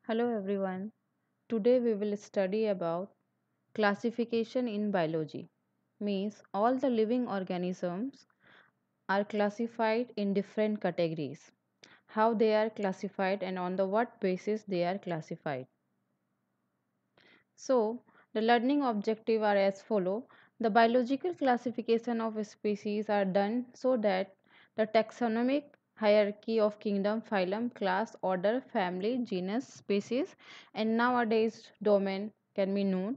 Hello everyone. Today we will study about classification in biology. Means all the living organisms are classified in different categories. How they are classified and on the what basis they are classified. So, the learning objective are as follow. The biological classification of species are done so that the taxonomic hierarchy of kingdom, phylum, class, order, family, genus, species, and nowadays domain can be known.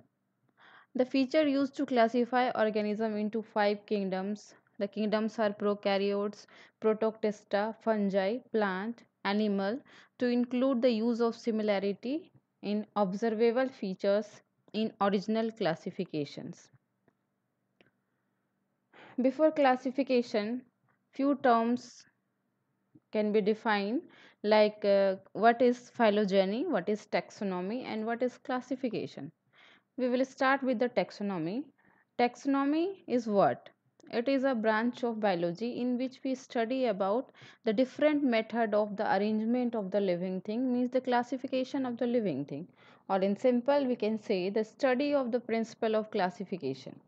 The feature used to classify organism into five kingdoms. The kingdoms are prokaryotes, protoctista, fungi, plant, animal, to include the use of similarity in observable features in original classifications. Before classification, few terms can be defined like what is phylogeny, what is taxonomy, and what is classification. We will start with the taxonomy. Taxonomy is what? It is a branch of biology in which we study about the different method of the arrangement of the living thing, means the classification of the living thing, or in simple we can say the study of the principle of classification.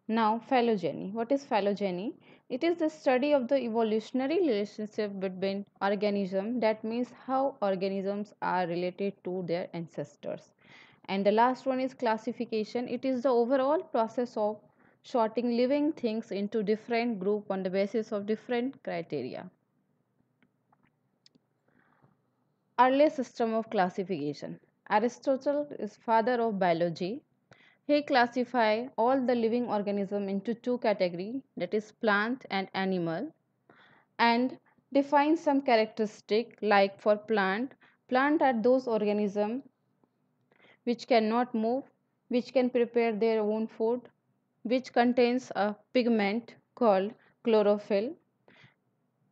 Now, phylogeny. What is phylogeny? It is the study of the evolutionary relationship between organisms, that means how organisms are related to their ancestors. And the last one is classification. It is the overall process of sorting living things into different group on the basis of different criteria. Earliest system of classification. Aristotle is father of biology. He classified all the living organism into two categories, that is plant and animal, and defines some characteristic like for plant are those organisms which cannot move, which can prepare their own food, which contains a pigment called chlorophyll,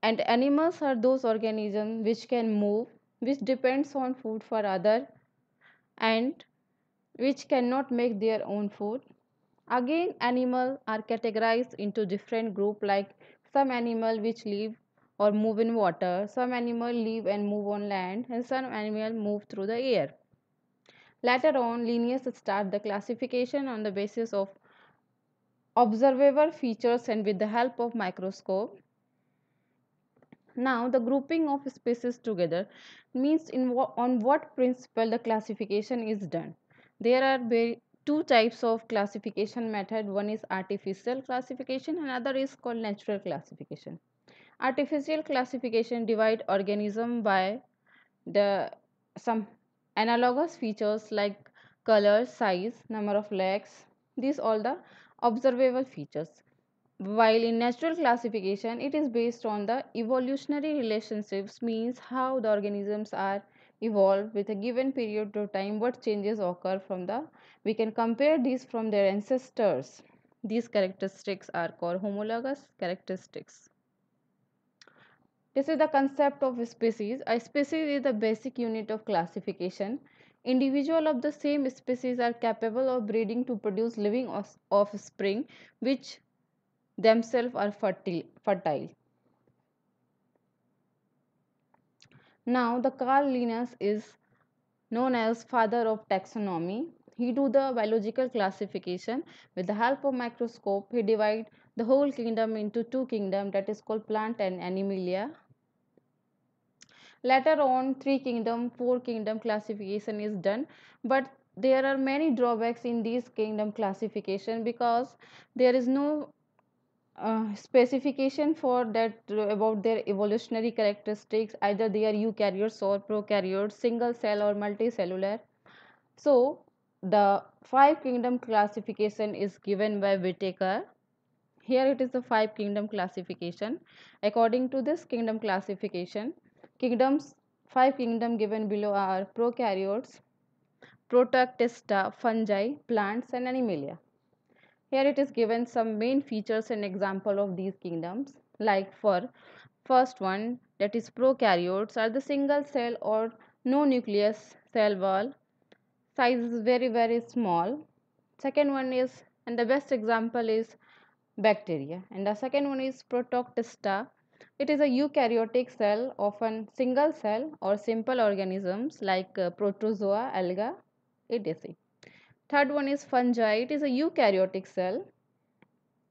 and animals are those organisms which can move, which depends on food for other, and which cannot make their own food. Again, animals are categorized into different group, like some animal which live or move in water, some animal live and move on land, and some animal move through the air. Later on, Linnaeus start the classification on the basis of observable features and with the help of microscope. Now, the grouping of species together means on what principle the classification is done. There are two types of classification method. One is artificial classification, and another is called natural classification. Artificial classification divide organism by the some analogous features like color, size, number of legs. These all the observable features. While in natural classification, it is based on the evolutionary relationships, means how the organisms are evolved with a given period of time, what changes occur from the, we can compare these from their ancestors. These characteristics are called homologous characteristics. This is the concept of species. A species is the basic unit of classification. Individuals of the same species are capable of breeding to produce living offspring which themselves are fertile. Now, the Carl Linnaeus is known as father of taxonomy. He do the biological classification with the help of microscope. He divide the whole kingdom into two kingdom, that is called plant and animalia. Later on, three kingdom, four kingdom classification is done, but there are many drawbacks in these kingdom classification because there is no specification for that about their evolutionary characteristics, either they are eukaryotes or prokaryotes, single cell or multicellular. So the five kingdom classification is given by Whitaker. Here it is the five kingdom classification. According to this kingdom classification, kingdoms, five kingdom given below are prokaryotes, protoctista, fungi, plants, and animalia. Here it is given some main features and example of these kingdoms, like for first one, that is prokaryotes, are the single cell or no nucleus cell wall. Size is very small. Second one is, and the best example is bacteria. And the second one is protoctista. It is a eukaryotic cell, often single cell or simple organisms like protozoa, alga, etc. Third one is fungi. It is a eukaryotic cell.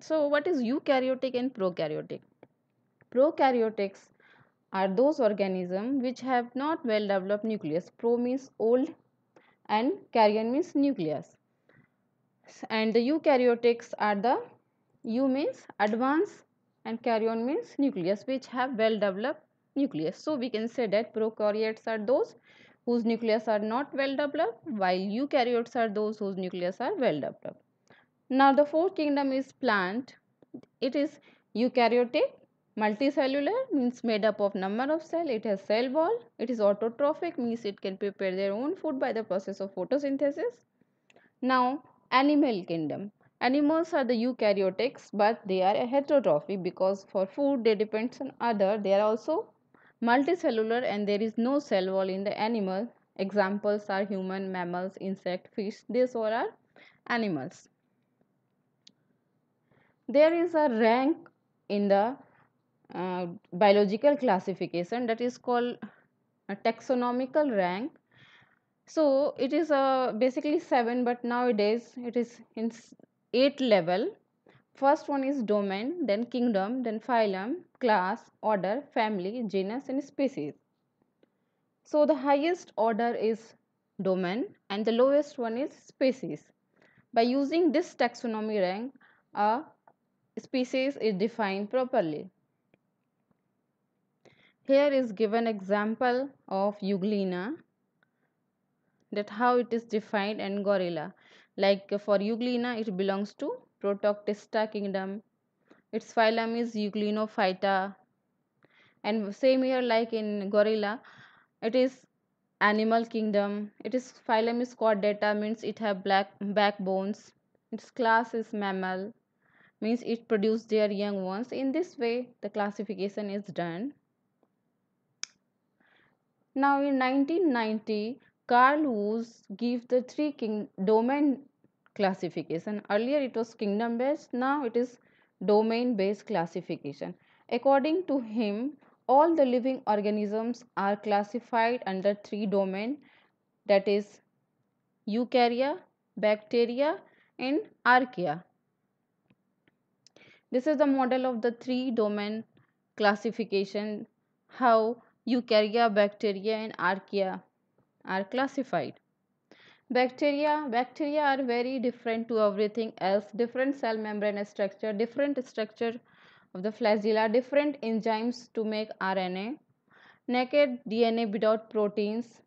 So what is eukaryotic and prokaryotic? Prokaryotics are those organisms which have not well developed nucleus. Pro means old and karyon means nucleus. And the eukaryotics are the eu means advanced and karyon means nucleus, which have well developed nucleus. So we can say that prokaryotes are those whose nucleus are not well developed, while eukaryotes are those whose nucleus are well developed. Now the fourth kingdom is plant. It is eukaryotic. Multicellular means made up of number of cell. It has cell wall. It is autotrophic means it can prepare their own food by the process of photosynthesis. Now animal kingdom. Animals are the eukaryotics, but they are a heterotrophy because for food they depend on other. They are also multicellular and there is no cell wall in the animal. Examples are human, mammals, insect, fish. These all are animals. There is a rank in the biological classification that is called a taxonomical rank. So it is basically 7, but nowadays it is in 8 level. First one is domain, then kingdom, then phylum, class, order, family, genus and species. So the highest order is domain and the lowest one is species. By using this taxonomy rank, a species is defined properly. Here is given example of Euglena, that how it is defined, and gorilla. Like for Euglena, it belongs to Protoctista kingdom. Its phylum is Euglenophyta. And same here like in gorilla, it is animal kingdom. It is phylum is Chordata, means it have black backbones. Its class is mammal, means it produce their young ones. In this way, the classification is done. Now in 1990, Carl Woese gave the domain classification. Earlier it was kingdom based, now it is domain based classification. According to him, all the living organisms are classified under 3 domain, that is eukarya, bacteria and archaea. This is the model of the 3 domain classification, how eukarya, bacteria and archaea are classified. Bacteria are very different to everything else. Different cell membrane structure, different structure of the flagella, different enzymes to make RNA, naked DNA without proteins.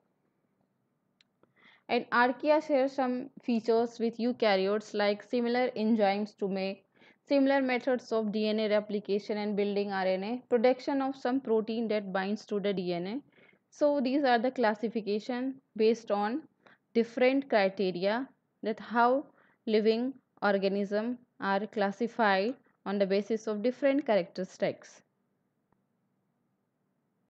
And archaea share some features with eukaryotes like similar enzymes to make, similar methods of DNA replication and building RNA, production of some protein that binds to the DNA. So these are the classification based on different criteria, that how living organisms are classified on the basis of different characteristics.